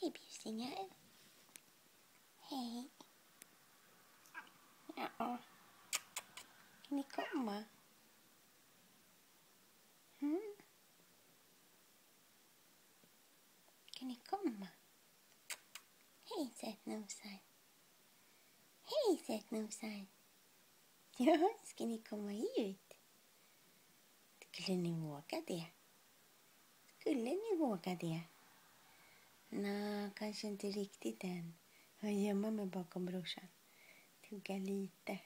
Hej busingar. Hej. Ja. Kan ni komma? Kan ni komma? Hej sötnosar. Hej sötnosar. Ja, ska ni komma ut? Skulle ni våga det? Skulle ni våga det? Nej, kanske inte riktigt än. Jag gömmer mig bakom brorsan. Tugga lite.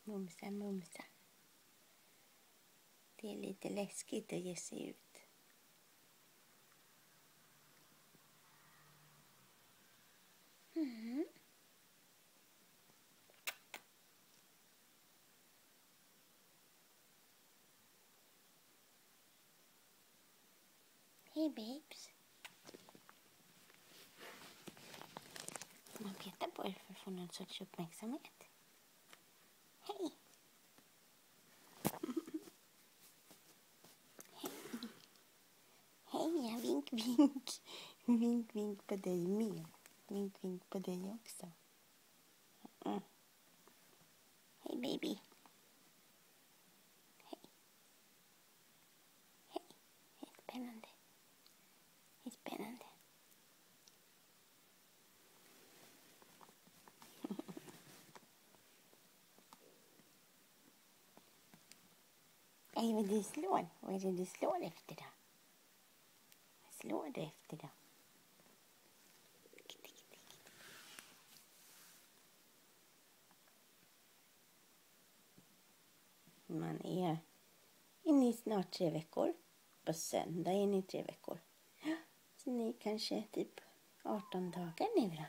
Mumsa, mumsa. Det är lite läskigt att ge sig ut. Hej babes. Man petar på er för att få någon sorts uppmärksamhet. Hej. Hej, vink, vink. Vink, vink på dig med. Vink, vink på dig också. Hej baby. Hej. Hej. Det är spännande. Det är spännande. Vad du slår? Vad är det du slår efter då? Vad slår du efter då? Man är inne i snart 3 veckor. På söndag är ni 3 veckor. Så ni kanske typ 18 dagar nu då.